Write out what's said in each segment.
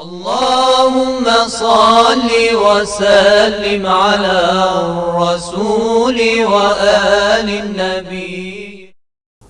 اللهم صل وسلم على الرسول وآل النبي.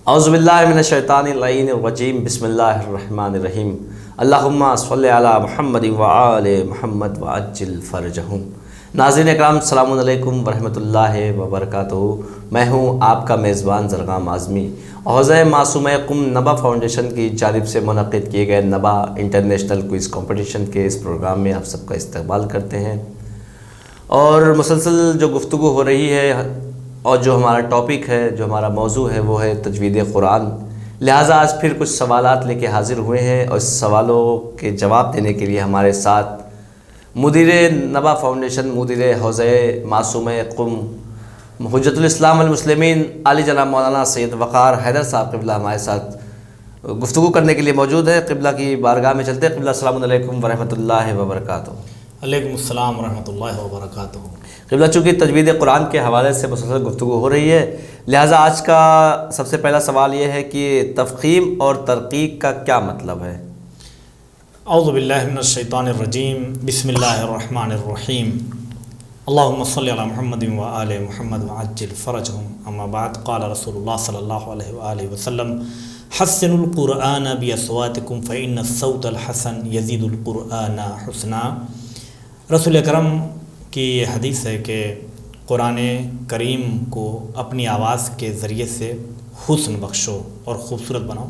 اعوذ باللہ من الشیطان اللعین الرجیم. بسم اللہ الرحمن الرحیم. اللہم صل علی محمد وآل محمد وعجل فرجہم. ناظرین اکرام، السلام علیکم ورحمۃ اللہ وبرکاتہ. میں ہوں آپ کا میزبان زرغام اعظمی. حوزہ معصومہ قم نبا فاؤنڈیشن کی جانب سے منعقد کیے گئے نبا انٹرنیشنل کوئز کمپٹیشن کے اس پروگرام میں آپ سب کا استقبال کرتے ہیں. اور مسلسل جو گفتگو ہو رہی ہے اور جو ہمارا ٹاپک ہے، جو ہمارا موضوع ہے، وہ ہے تجوید قرآن. لہٰذا آج پھر کچھ سوالات لے کے حاضر ہوئے ہیں اور اس سوالوں کے جواب دینے کے لیے ہمارے ساتھ مدیر نبا فاؤنڈیشن، مدیر حوزہ معصومہ قم، حجت الاسلام والمسلمین علی جناب مولانا سید وقار حیدر صاحب قبلہ ہمارے ساتھ گفتگو کرنے کے لیے موجود ہے. قبلہ کی بارگاہ میں چلتے ہیں. قبلہ السلام علیکم ورحمۃ اللہ وبرکاتہ. علیکم السلام ورحمۃ اللہ وبرکاتہ. قبلہ، چونکہ تجوید قرآن کے حوالے سے مسلسل گفتگو ہو رہی ہے، لہٰذا آج کا سب سے پہلا سوال یہ ہے کہ تفخیم اور ترقیق کا کیا مطلب ہے؟ اعوذ باللہ من الشیطان الرجیم. بسم اللہ الرحمن الرحیم. اللہم صلی علی محمد وآل محمد وعجل فرجہم. اما بعد، قال رسول اللہ صلی اللہ علیہ وآلہ وسلم: حسن القرآن باصواتکم فإن الصوت الحسن یزید القرآن حسنا. رسول اکرم کی یہ حدیث ہے کہ قرآن کریم کو اپنی آواز کے ذریعے سے حسن بخشو اور خوبصورت بناؤ،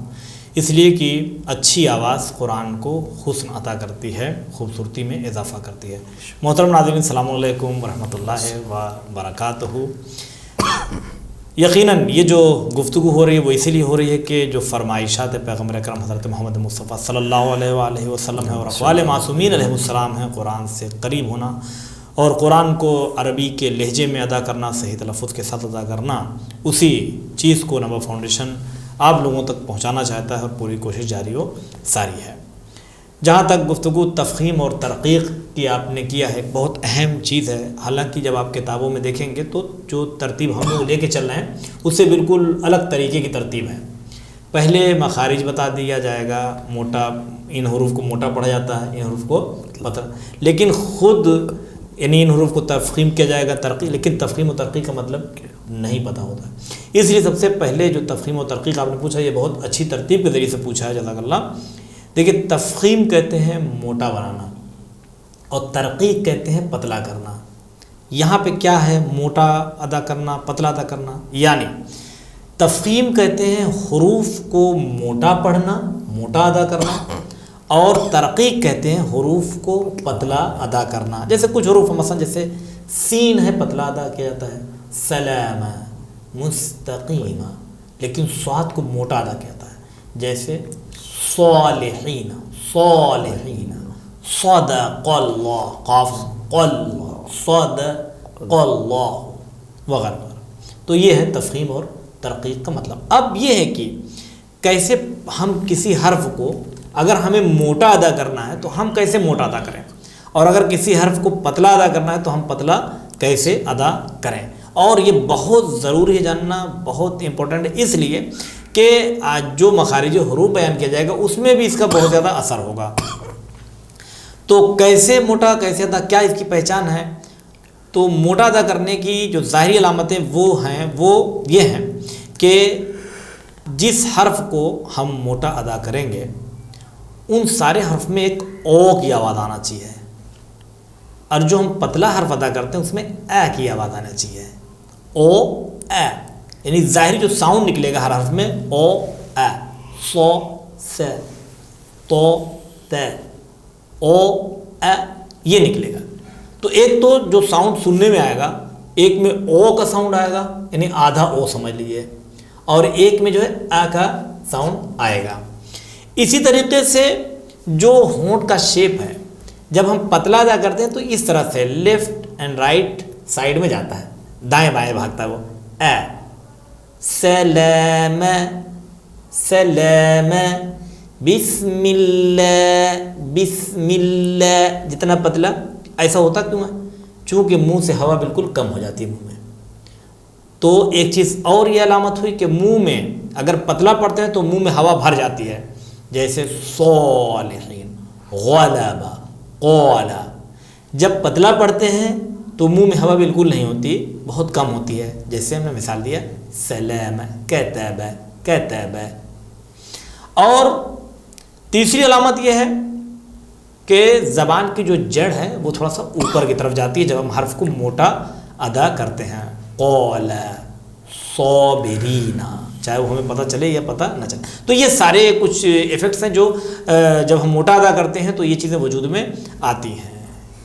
اس لیے کہ اچھی آواز قرآن کو حسن عطا کرتی ہے، خوبصورتی میں اضافہ کرتی ہے. محترم ناظرین، السلام علیکم ورحمۃ اللہ وبرکاتہ. یقیناً یہ جو گفتگو ہو رہی ہے وہ اسی لیے ہو رہی ہے کہ جو فرمائشات پیغمبر اکرم حضرت محمد مصطفیٰ صلی اللہ علیہ وآلہ وسلم ہے اور اقوال معصومین علیہ السلام ہیں، قرآن سے قریب ہونا اور قرآن کو عربی کے لہجے میں ادا کرنا، صحیح تلفظ کے ساتھ ادا کرنا، اسی چیز کو نبا فاؤنڈیشن آپ لوگوں تک پہنچانا چاہتا ہے اور پوری کوشش جاری و ساری ہے. جہاں تک گفتگو تفخیم اور ترقیق کی آپ نے کیا ہے، ایک بہت اہم چیز ہے. حالانکہ جب آپ کتابوں میں دیکھیں گے تو جو ترتیب ہم لوگ لے کے چل رہے ہیں اس سے بالکل الگ طریقے کی ترتیب ہے. پہلے مخارج بتا دیا جائے گا، موٹا ان حروف کو موٹا پڑھا جاتا ہے، ان حروف کو پتلا، لیکن خود یعنی ان حروف کو تفخیم کیا جائے گا، ترقیق، لیکن تفخیم و ترقیق کا مطلب نہیں پتہ ہوتا ہے. اس لیے سب سے پہلے جو تفخیم و ترقیق آپ نے پوچھا، یہ بہت اچھی ترتیب کے ذریعے سے پوچھا ہے، جزاک اللہ. دیکھیں، تفخیم کہتے ہیں موٹا بنانا اور ترقیق کہتے ہیں پتلا کرنا. یہاں پہ کیا ہے؟ موٹا ادا کرنا، پتلا ادا کرنا. یعنی تفخیم کہتے ہیں حروف کو موٹا پڑھنا، موٹا ادا کرنا، اور ترقیق کہتے ہیں حروف کو پتلا ادا کرنا. جیسے کچھ حروف مثلا جیسے سین ہے، پتلا ادا کیا جاتا ہے، سلام، مستقیم، لیکن صاد کو موٹا ادا کیا جاتا ہے، جیسے صالحین، صالحین، صدق اللہ، قاف اللہ، صدق اللہ وغیرہ. تو یہ ہے تفخیم اور ترقیق کا مطلب. اب یہ ہے کہ کیسے ہم کسی حرف کو اگر ہمیں موٹا ادا کرنا ہے تو ہم کیسے موٹا ادا کریں، اور اگر کسی حرف کو پتلا ادا کرنا ہے تو ہم پتلا کیسے ادا کریں. اور یہ بہت ضروری ہے جاننا، بہت امپورٹنٹ ہے، اس لیے کہ آج جو مخارج حروف بیان کیا جائے گا اس میں بھی اس کا بہت زیادہ اثر ہوگا. تو کیسے موٹا، کیسے ادا، کیا اس کی پہچان ہے؟ تو موٹا ادا کرنے کی جو ظاہری علامتیں وہ ہیں، وہ یہ ہیں کہ جس حرف کو ہم موٹا ادا کریں گے ان سارے حرف میں ایک او کی آواز آنا چاہیے، اور جو ہم پتلا حرف ادا کرتے ہیں اس میں اے کی آواز آنا چاہیے. او اے، یعنی ظاہری جو ساؤنڈ نکلے گا ہر حرف میں، او اے، سو سے، تو تے، او اے، یہ نکلے گا. تو ایک تو جو ساؤنڈ سننے میں آئے گا، ایک میں او کا ساؤنڈ آئے گا، یعنی آدھا او سمجھ لیجیے، اور ایک میں جو ہے اے کا ساؤنڈ آئے گا. اسی طریقے سے جو ہونٹ کا شیپ ہے، جب ہم پتلا ادا کرتے ہیں تو اس طرح سے لیفٹ اینڈ رائٹ سائڈ میں جاتا ہے، دائیں بائیں بھاگتا ہے وہ. اے، سلام، سلام، بسم اللہ، بسم اللہ. جتنا پتلا ایسا ہوتا کیوں ہے؟ چونکہ منہ سے ہوا بالکل کم ہو جاتی ہے منہ میں. تو ایک چیز اور یہ علامت ہوئی کہ منہ میں اگر پتلا پڑتے ہیں تو منہ میں ہوا بھر جاتی ہے، جیسے صالحین، غلبا قولا. جب پتلا پڑھتے ہیں تو منہ میں ہوا بالکل نہیں ہوتی، بہت کم ہوتی ہے. جیسے ہم نے مثال دیا سلام کتب کتب. اور تیسری علامت یہ ہے کہ زبان کی جو جڑ ہے وہ تھوڑا سا اوپر کی طرف جاتی ہے جب ہم حرف کو موٹا ادا کرتے ہیں. قول صابرین، چاہے وہ ہمیں پتہ چلے یا پتہ نہ چلے. تو یہ سارے کچھ ایفیکٹس ہیں جو جب ہم موٹا ادا کرتے ہیں تو یہ چیزیں وجود میں آتی ہیں.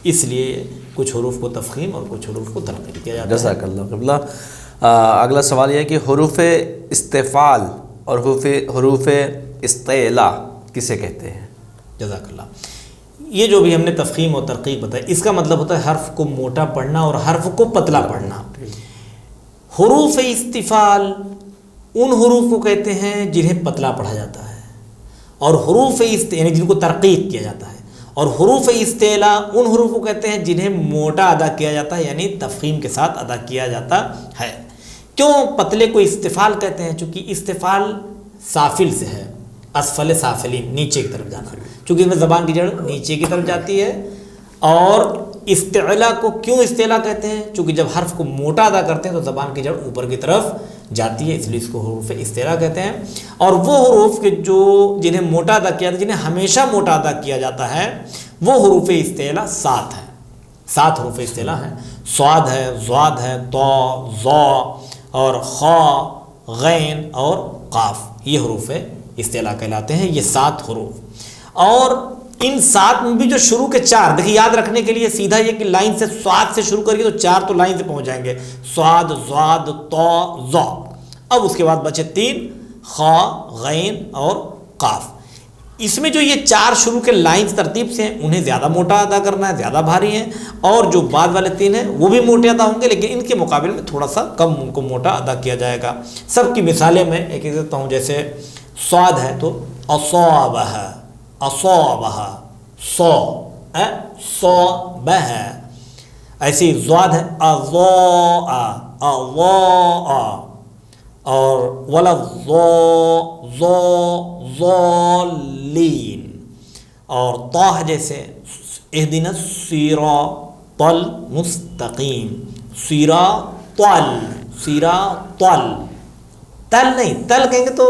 اس لیے کچھ حروف کو تفخیم اور کچھ حروف کو ترقیق کیا جاتا ہے. جزاک اللہ قبلہ. اگلا سوال یہ ہے کہ حروف استفعال اور حروف استعلاء کسے کہتے ہیں؟ جزاک اللہ. یہ جو بھی ہم نے تفخیم اور ترقیق بتایا، اس کا مطلب ہوتا ہے حرف کو موٹا پڑھنا اور حرف کو پتلا پڑھنا. حروف استفعال ان حروف کو کہتے ہیں جنہیں پتلا پڑھا جاتا ہے، اور حروف یعنی جن کو ترقیق کیا جاتا ہے. اور حروف استعلاء ان حروف کو کہتے ہیں جنہیں موٹا ادا کیا جاتا ہے، یعنی تفخیم کے ساتھ ادا کیا جاتا ہے. کیوں پتلے کو استفعال کہتے ہیں؟ چونکہ استفعال سافل سے ہے، اسفل سافلین، نیچے کی طرف جانا. چونکہ اس میں زبان کی جڑ نیچے کی طرف جاتی ہے. اور استعلاء کو کیوں استعلاء کہتے ہیں؟ چونکہ جب حرف کو موٹا ادا کرتے ہیں تو زبان کی جڑ اوپر کی طرف جاتی ہے، اس لیے اس کو حروف استعلاء کہتے ہیں. اور وہ حروف کے جو جنہیں موٹا ادا کیا جاتا ہے، جنہیں ہمیشہ موٹا ادا کیا جاتا ہے، وہ حروف استعلاء 7 ہیں. 7 حروف استعلاء ہیں. صاد ہے، ضاد ہے، طا، ظا اور خا، غین اور قاف. یہ حروف استعلاء کہلاتے ہیں. یہ 7 حروف. اور ان 7 میں بھی جو شروع کے 4، دیکھیں یاد رکھنے کے لیے سیدھا یہ کہ لائن سے صاد سے شروع کریے تو 4 تو لائن سے پہنچ جائیں گے. صاد، ضاد، طا، ظا. اب اس کے بعد بچے 3، خا، غین اور قاف. اس میں جو یہ 4 شروع کے لائنز ترتیب سے ہیں انہیں زیادہ موٹا ادا کرنا ہے، زیادہ بھاری ہیں. اور جو بعد والے 3 ہیں وہ بھی موٹے ادا ہوں گے، لیکن ان کے مقابلے میں تھوڑا سا کم ان کو موٹا ادا کیا جائے گا. سب کی مثالیں میں ایک ایک دیتا ہوں. جیسے صاد ہے تو اصابہ، اصابہ، صا، صابہ. ایسی ضاد ہے اضاء، اضاء. اور ولا ضالین. اور طا جیسے اہدنا الصراط المستقیم، صراط، صراط. تل نہیں، تل کہیں گے تو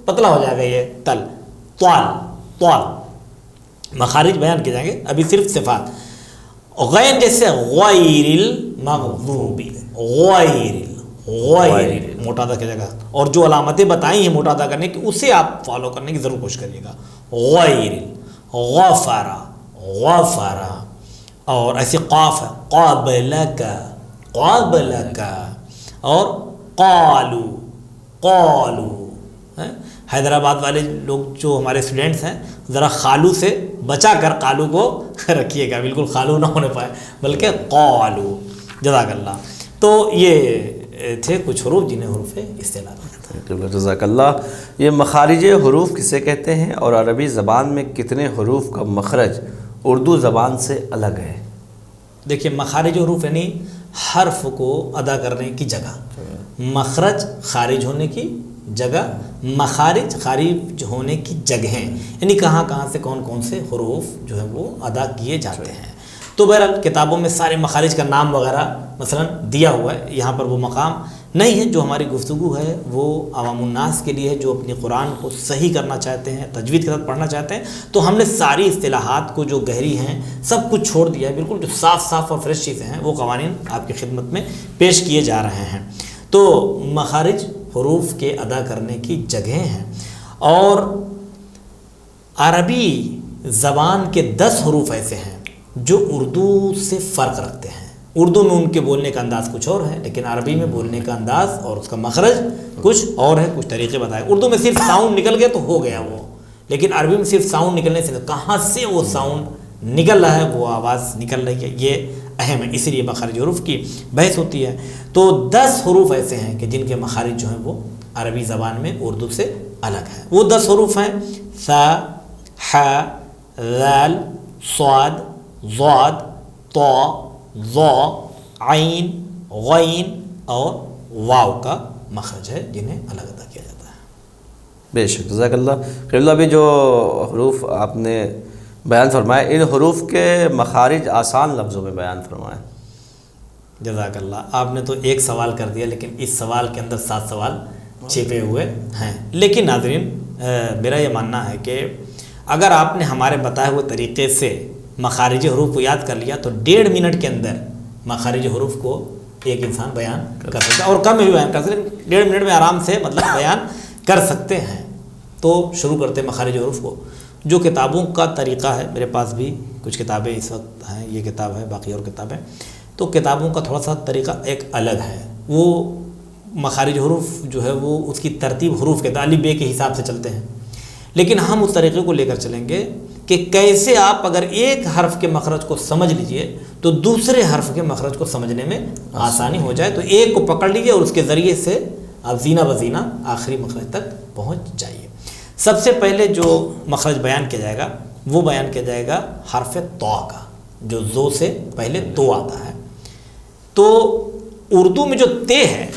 پتلا ہو جائے گا یہ تل. طال، طال. مخارج بیان کیے جائیں گے، ابھی صرف صفات. غین جیسے غیر المغضوب، غیر، غیر موٹا ادا کیا جائے گا. اور جو علامتیں بتائی ہیں موٹا ادا کرنے کی اسے آپ فالو کرنے کی ضرور کوشش کریے گا. غیر، غفر، غفر. اور ایسے قاف ہے قابلک، قابلک. اور قالو، قالو. حیدرآباد والے لوگ جو ہمارے اسٹوڈنٹس ہیں ذرا خالو سے بچا کر قالو کو رکھیے گا، بالکل خالو نہ ہونے پائے بلکہ قالو. جزاک اللہ. تو یہ تھے کچھ حروف جنہیں حروف استعلاء کہتے ہیں. جزاک اللہ. یہ مخارج حروف کسے کہتے ہیں اور عربی زبان میں کتنے حروف کا مخرج اردو زبان سے الگ ہے؟ دیکھیے مخارج حروف یعنی حرف کو ادا کرنے کی جگہ، مخرج خارج ہونے کی جگہ، مخارج خارج ہونے کی جگہیں، یعنی کہاں کہاں سے کون کون سے حروف جو ہیں وہ ادا کیے جاتے ہیں. تو بہرحال کتابوں میں سارے مخارج کا نام وغیرہ مثلا دیا ہوا ہے، یہاں پر وہ مقام نہیں ہے. جو ہماری گفتگو ہے وہ عوام الناس کے لیے ہے جو اپنی قرآن کو صحیح کرنا چاہتے ہیں، تجوید کے ساتھ پڑھنا چاہتے ہیں. تو ہم نے ساری اصطلاحات کو جو گہری ہیں سب کچھ چھوڑ دیا ہے، بالکل جو صاف صاف اور فریش چیزیں ہیں وہ قوانین آپ کی خدمت میں پیش کیے جا رہے ہیں. تو مخارج حروف کے ادا کرنے کی جگہیں ہیں. اور عربی زبان کے 10 حروف ایسے ہیں جو اردو سے فرق رکھتے ہیں. اردو میں ان کے بولنے کا انداز کچھ اور ہے، لیکن عربی میں بولنے کا انداز اور اس کا مخرج کچھ اور ہے. کچھ طریقے بتائے. اردو میں صرف ساؤنڈ نکل گیا تو ہو گیا وہ، لیکن عربی میں صرف ساؤنڈ نکلنے سے کہاں سے وہ ساؤنڈ نکل رہا ہے، وہ آواز نکل رہی ہے، یہ اہم ہے. اسی لیے مخارج حروف کی بحث ہوتی ہے. تو 10 حروف ایسے ہیں کہ جن کے مخارج جو ہیں وہ عربی زبان میں اردو سے الگ ہیں. وہ 10 حروف ہیں: ثا، ح، ذال، صاد، ضاد، طا، ظا، عین، غین اور واو کا مخرج ہے جنہیں الگ ادا کیا جاتا ہے. بے شک. جزاک اللہ. خیر اللہ. ابھی جو حروف آپ نے بیان فرمائے، ان حروف کے مخارج آسان لفظوں میں بیان فرمائیں۔ جزاک اللہ، آپ نے تو ایک سوال کر دیا، لیکن اس سوال کے اندر 7 سوال چھپے ہوئے ہیں۔ لیکن ناظرین، میرا یہ ماننا ہے کہ اگر آپ نے ہمارے بتائے ہوئے طریقے سے مخارج حروف کو یاد کر لیا تو 1.5 منٹ کے اندر مخارج حروف کو ایک انسان بیان کر سکتا ہے، اور کم بھی بیان کر سکتے ہیں، 1.5 منٹ میں آرام سے مطلب بیان کر سکتے ہیں۔ تو شروع کرتے ہیں مخارج حروف کو۔ جو کتابوں کا طریقہ ہے، میرے پاس بھی کچھ کتابیں اس وقت ہیں، یہ کتاب ہے، باقی اور کتابیں، تو کتابوں کا تھوڑا سا طریقہ ایک الگ ہے۔ وہ مخارج حروف جو ہے وہ اس کی ترتیب حروف کے الف ب کے حساب سے چلتے ہیں، لیکن ہم اس طریقے کو لے کر چلیں گے کہ کیسے آپ اگر ایک حرف کے مخرج کو سمجھ لیجئے تو دوسرے حرف کے مخرج کو سمجھنے میں آسانی ہو جائے۔ تو ایک کو پکڑ لیجئے اور اس کے ذریعے سے آپ زینہ بزینہ آخری مخرج تک پہنچ جائیے۔ سب سے پہلے جو مخرج بیان کیا جائے گا وہ بیان کیا جائے گا حرف طا کا، جو زو سے پہلے تو آتا ہے۔ تو اردو میں جو تے ہے،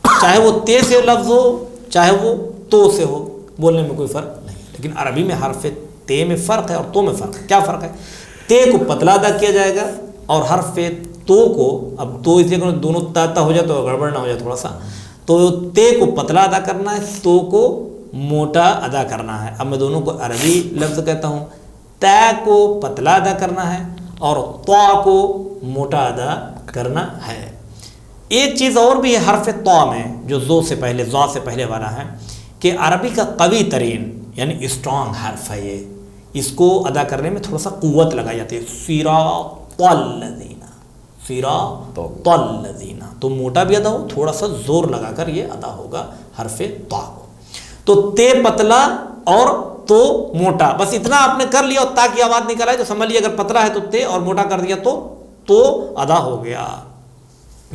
چاہے وہ تے سے لفظ ہو چاہے وہ تو سے ہو، بولنے میں کوئی فرق نہیں، لیکن عربی میں حرف تے میں فرق ہے اور تو میں فرق ہے۔ کیا فرق ہے؟ تے کو پتلا ادا کیا جائے گا اور حرف تو کو، اب تو اس لیے دونوں تا ہو جائے تو گڑبڑ نہ ہو جائے تھوڑا سا، تو تے کو پتلا ادا کرنا ہے، تو کو موٹا ادا کرنا ہے۔ اب میں دونوں کو عربی لفظ کہتا ہوں، تا کو پتلا ادا کرنا ہے اور طا کو موٹا ادا کرنا ہے۔ ایک چیز اور بھی ہے حرف طا میں، جو زو سے پہلے، زا سے پہلے والا ہے، کہ عربی کا قوی ترین یعنی اسٹرانگ حرف ہے یہ، اس کو ادا کرنے میں تھوڑا سا قوت لگائی جاتی ہے۔ صراط الذین، صراط الذین، تو موٹا بھی ادا ہو، تھوڑا سا زور لگا کر یہ ادا ہوگا حرف طا کو۔ تو تے پتلا اور تو موٹا، بس اتنا آپ نے کر لیا اور تا کی آواز نکل آئی تو سمجھ لیا، اگر پتلا ہے تو تے اور موٹا کر دیا تو ادا ہو گیا۔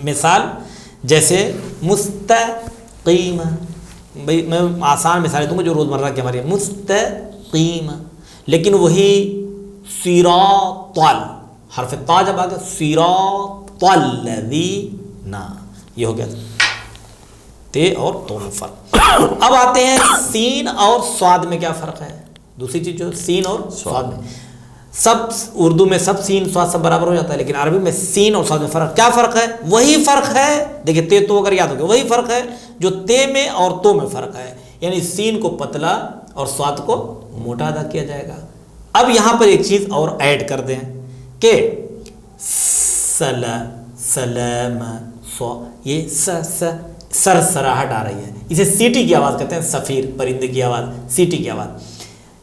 مثال جیسے مستقیم، بھائی میں آسان مثالیں دوں گا جو روزمرہ کی ہماری، مستقیم، لیکن وہی صراط، حرف طا جب آ گیا صراط الذین، یہ ہو گیا تے اور تو میں فرق۔ اب آتے ہیں سین اور صاد میں کیا فرق ہے۔ دوسری چیز جو سین اور صاد میں، سب اردو میں سب سین صاد سب برابر ہو جاتا ہے، لیکن عربی میں سین اور صاد میں فرق، کیا فرق ہے؟ وہی فرق ہے، دیکھیں تے تو اگر یاد ہو گیا، وہی فرق ہے جو تے میں اور تو میں فرق ہے، یعنی سین کو پتلا اور صاد کو موٹا ادا کیا جائے گا۔ اب یہاں پر ایک چیز اور ایڈ کر دیں کہ سلام، یہ سرسراہٹ آ رہی ہے، اسے سیٹی کی آواز کہتے ہیں، صفیر پرندے کی آواز، سیٹی کی آواز۔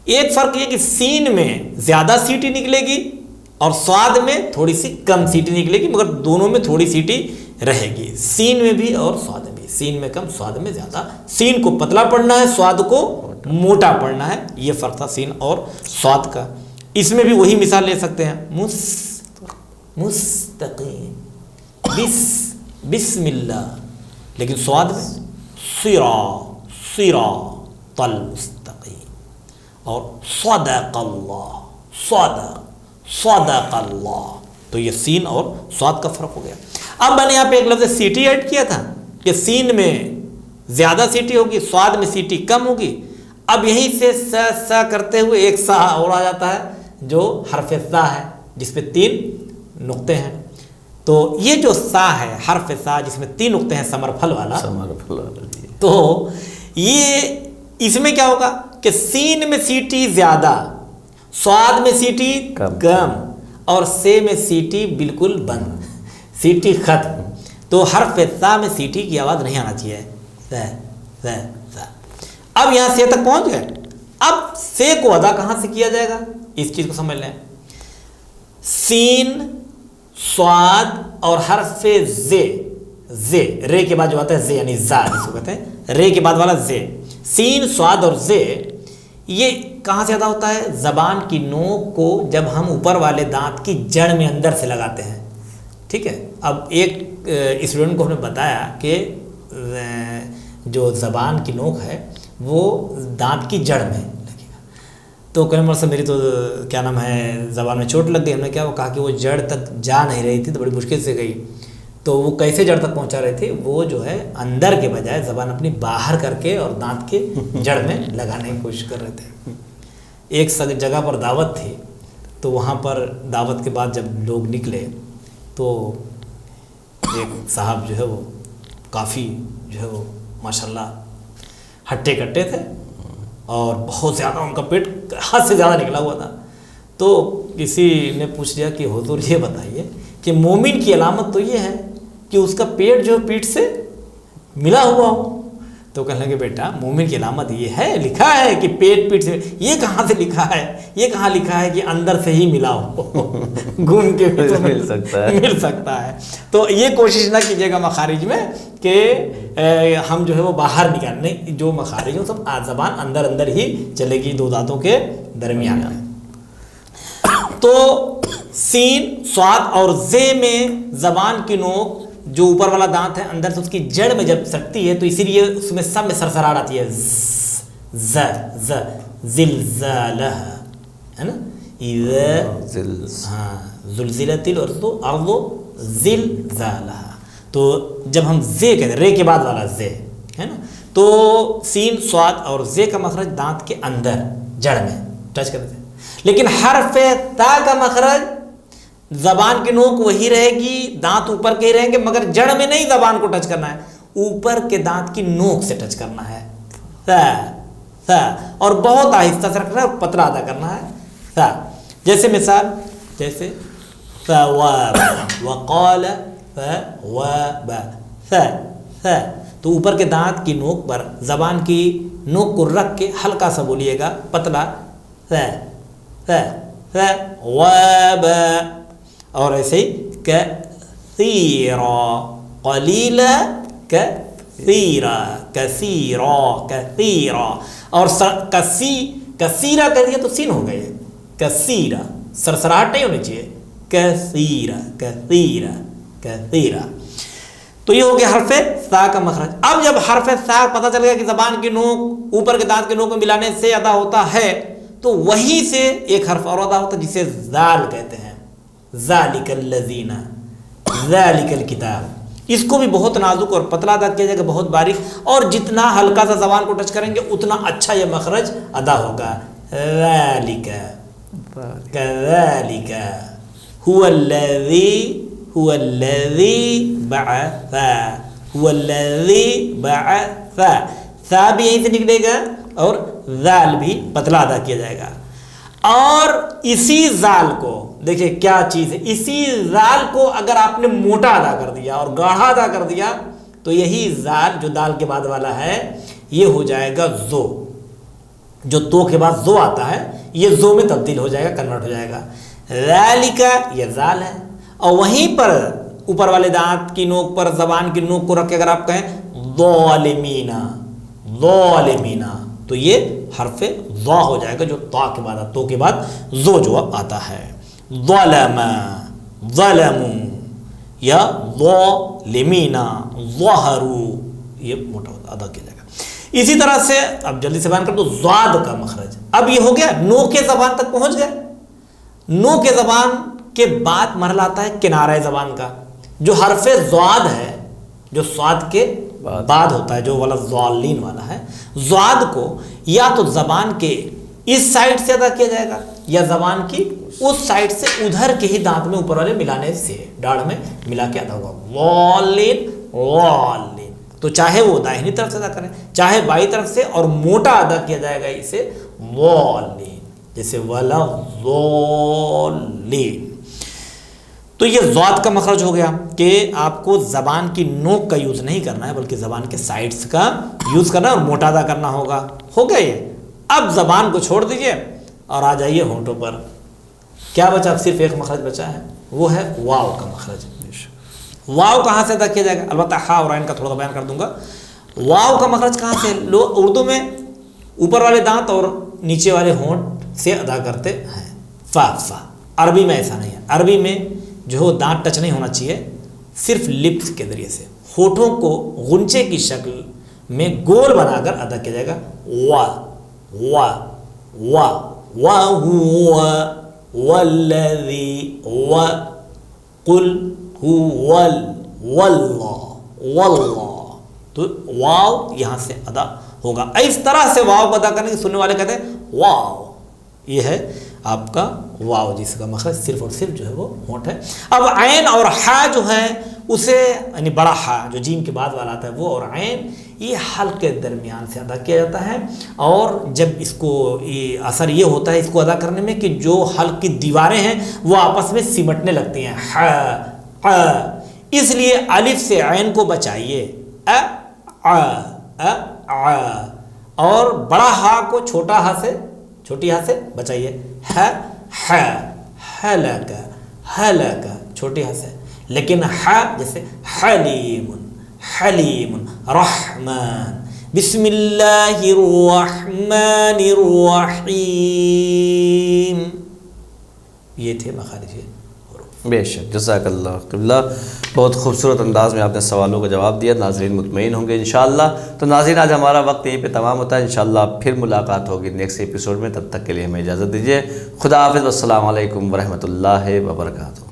ایک فرق یہ کہ سین میں زیادہ سیٹی نکلے گی اور صاد میں تھوڑی سی کم سیٹی نکلے گی، مگر دونوں میں تھوڑی سیٹی رہے گی، سین میں بھی اور صاد میں بھی، سین میں کم صاد میں زیادہ۔ سین کو پتلا پڑھنا ہے، صاد کو موٹا پڑھنا ہے، یہ فرق تھا سین اور صاد کا۔ اس میں بھی وہی مثال لے سکتے ہیں، مستقیم، بسم اللہ، لیکن صاد میں صراط المستقیم، اور صدق اللہ، تو یہ سین اور صاد کا فرق ہو گیا۔ اب میں نے یہاں پہ ایک لفظ سیٹی ایڈ کیا تھا کہ سین میں زیادہ سیٹی ہوگی، صاد میں سیٹی کم ہوگی۔ اب یہیں سے سا کرتے ہوئے ایک سا اور آ جاتا ہے جو حرف سا ہے، جس پہ 3 نقطے ہیں۔ تو یہ جو سا ہے، حرف سا جس میں 3 نقطے ہیں، ثمر پھل والا، تو یہ اس میں کیا ہوگا کہ سین میں سیٹی زیادہ، صاد میں سیٹی کم، اور سے میں سیٹی بالکل بند، سیٹی ختم۔ تو حرف سا میں سیٹی کی آواز نہیں آنا چاہیے، سا۔ اب یہاں سے تک پہنچ گئے، اب سے کو ادا کہاں سے کیا جائے گا، اس چیز کو سمجھ لیں۔ سین، صاد اور حرف زے، رے کے بعد جو آتا ہے زے، یعنی زا جس کو کہتے ہیں، رے کے بعد والا زے، سین، صاد اور زے، یہ کہاں سے ادا ہوتا ہے؟ زبان کی نوک کو جب ہم اوپر والے دانت کی جڑ میں اندر سے لگاتے ہیں، ٹھیک ہے۔ اب ایک اسٹوڈنٹ کو ہم نے بتایا کہ جو زبان کی نوک ہے وہ دانت کی جڑ میں لگے گا، تو کہنے مرسا میری تو کیا نام ہے زبان میں چوٹ لگ گئی۔ ہم نے کیا کہا کہ وہ جڑ تک جا نہیں رہی تھی، تو بڑی مشکل سے گئی۔ تو وہ کیسے جڑ تک پہنچا رہے تھے؟ وہ جو ہے اندر کے بجائے زبان اپنی باہر کر کے اور دانت کے جڑ میں لگانے کی کوشش کر رہے تھے۔ ایک جگہ پر دعوت تھی، تو وہاں پر دعوت کے بعد جب لوگ نکلے تو ایک صاحب جو ہے وہ کافی جو ہے وہ ماشاءاللہ ہٹے کٹے تھے اور بہت زیادہ ان کا پیٹ حد سے زیادہ نکلا ہوا تھا. تو کسی نے پوچھ لیا کہ حضور یہ بتائیے کہ مومن کی علامت تو یہ ہے کہ اس کا پیٹ جو پیٹھ سے ملا ہوا ہو. تو کہنے لگے بیٹا مومن کی علامت یہ ہے، لکھا ہے کہ پیٹ پیٹ سے، یہ کہاں سے لکھا ہے؟ یہ کہاں لکھا ہے کہ اندر سے ہی ملا ہو گھوم کے مل سکتا ہے. تو یہ کوشش نہ کیجیے گا مخارج میں کہ ہم جو ہے وہ باہر نکال، نہیں، جو مخارج ہو سب زبان اندر اندر ہی چلے گی دو دانتوں کے درمیان میں. تو سین، صاد اور زے میں زبان کی نوک جو اوپر والا دانت ہے اندر سے اس کی جڑ میں جب سٹتی ہے تو اسی لیے اس میں سب میں سرسراہٹ آتی ہے. ز ز زلزالہ ہے نا، زلزلت الارض زلزالہ. تو جب ہم زے کہتے ہیں، رے کے بعد والا زے ہے نا، تو سین، صاد اور زے کا مخرج دانت کے اندر جڑ میں ٹچ کرتے ہیں. لیکن حرف تا کا مخرج زبان کی نوک وہی رہے گی، دانت اوپر کے ہی رہیں گے، مگر جڑ میں نہیں زبان کو ٹچ کرنا ہے، اوپر کے دانت کی نوک سے ٹچ کرنا ہے. ث اور بہت آہستہ سے رکھنا ہے اور پتلا ادا کرنا ہے. ث جیسے مثال، جیسے ثواب وقال ثواب، ث تو اوپر کے دانت کی نوک پر زبان کی نوک کو رکھ کے ہلکا سا بولیے گا، پتلا. ثواب. اور ایسے ہی کثیرا، قلیلا کثیرا، کثیرا کثیرا. اور کثیرا کہہ دیا تو سین ہو گئی، کثیرا سرسراہٹ نہیں ہونی چاہیے، کثیرا کثیرا کثیرا. تو یہ ہو گیا حرف سا کا مخرج. اب جب حرف سا پتہ چل گیا کہ زبان کی نوک اوپر کے دانت کی نوک میں ملانے سے ادا ہوتا ہے، تو وہیں سے ایک حرف اور ادا ہوتا ہے جسے زال کہتے ہیں. ذالک الذین، ذالک الکتاب. اس کو بھی بہت نازک اور پتلا ادا کیا جائے گا، بہت باریک، اور جتنا ہلکا سا زبان کو ٹچ کریں گے اتنا اچھا یہ مخرج ادا ہوگا. ذالک کذالک هو الذی بعث، هو الذی بعث. ثا بھی یہیں سے نکلے گا اور ذال بھی پتلا ادا کیا جائے گا. اور اسی ذال کو دیکھیں کیا چیز ہے، اسی ذال کو اگر آپ نے موٹا ادا کر دیا اور گاڑھا ادا کر دیا تو یہی ذال جو دال کے بعد والا ہے یہ ہو جائے گا زو. جو تو کے بعد زو آتا ہے یہ زو میں تبدیل ہو جائے گا، کنورٹ ہو جائے گا. ذالک یہ ذال ہے، اور وہیں پر اوپر والے دانت کی نوک پر زبان کی نوک کو رکھ کے اگر آپ کہیں ظالمین، ظالمین، تو یہ حرف ظا ہو جائے گا جو تا کے بعد تو کے بعد زو جو آتا ہے. ظلم، ظلموا یا ظالمین، ظہروا، یہ موٹا ادا کیا جائے گا. اسی طرح سے اب جلدی سے بیان کر دو ضاد کا مخرج. اب یہ ہو گیا نو کے زبان تک پہنچ گئے. نو کے زبان کے بعد مرحلہ آتا ہے کنارہ زبان کا، جو حرف ضاد ہے، جو صاد کے بعد ہوتا ہے، جو والا ضالین والا ہے. ضاد کو یا تو زبان کے اس سائڈ سے ادا کیا جائے گا یا زبان کی اس سائڈ سے ادھر کے ہی دانت میں اوپر والے ملانے سے ڈاڑھ میں ملا کے ادا ہوگا. والین، والین. تو چاہے وہ داہنی طرف سے ادا کریں چاہے بائیں طرف سے، اور موٹا ادا کیا جائے گا اسے والین، جیسے ولا ضالین. تو یہ ضاد کا مخرج ہو گیا کہ آپ کو زبان کی نوک کا یوز نہیں کرنا ہے بلکہ زبان کے سائڈز کا یوز کرنا ہے اور موٹا ادا کرنا ہوگا. ہو گیا یہ. اب زبان کو چھوڑ دیجئے اور آ جائیے ہونٹوں پر. کیا بچا؟ صرف ایک مخرج بچا ہے، وہ ہے واو کا مخرج. واو کہاں سے ادا کیا جائے گا؟ البتہ ہا اور عین کا تھوڑا بیان کر دوں گا. واو کا مخرج کہاں سے؟ لوگ اردو میں اوپر والے دانت اور نیچے والے ہونٹ سے ادا کرتے ہیں. فا فا. عربی میں ایسا نہیں ہے. عربی میں جو دانت ٹچ نہیں ہونا چاہیے، صرف لپس کے ذریعے سے ہونٹوں کو غنچے کی شکل میں گول بنا کر ادا کیا جائے گا. وا وا وا وا هو والذی و قل هو واللہ واللہ. تو واو یہاں سے ادا ہوگا. اس طرح سے واو کو ادا کرنے کے سننے والے کہتے ہیں واو، یہ ہے آپ کا واو، جس کا مخرج صرف اور صرف جو ہے وہ ہونٹ ہے۔ اب عین اور ہا جو ہے اسے یعنی بڑا ہا جو جیم کے بعد والا آتا ہے وہ، اور عین یہ حلق کے درمیان سے ادا کیا جاتا ہے، اور جب اس کو اثر یہ ہوتا ہے اس کو ادا کرنے میں کہ جو حلق کی دیواریں ہیں وہ آپس میں سمٹنے لگتی ہیں، ہا اس لیے الف سے عین کو بچائیے، اور بڑا ہا کو چھوٹا ہا سے چھوٹی ہا سے بچائیے، حلق چھوٹی ہا سے، لیکن ہا جیسے حلیم حلیم رحمان، بسم اللہ الرحمن الرحیم، یہ تھے مخارج حروف۔ بے شک، جزاک اللہ قبلہ، بہت خوبصورت انداز میں آپ نے سوالوں کا جواب دیا، ناظرین مطمئن ہوں گے انشاءاللہ۔ تو ناظرین آج ہمارا وقت یہیں پہ تمام ہوتا ہے، انشاءاللہ پھر ملاقات ہوگی نیکسٹ ایپیسوڈ میں، تب تک کے لیے ہمیں اجازت دیجیے، خدا حافظ، والسلام علیکم ورحمۃ اللہ وبرکاتہ۔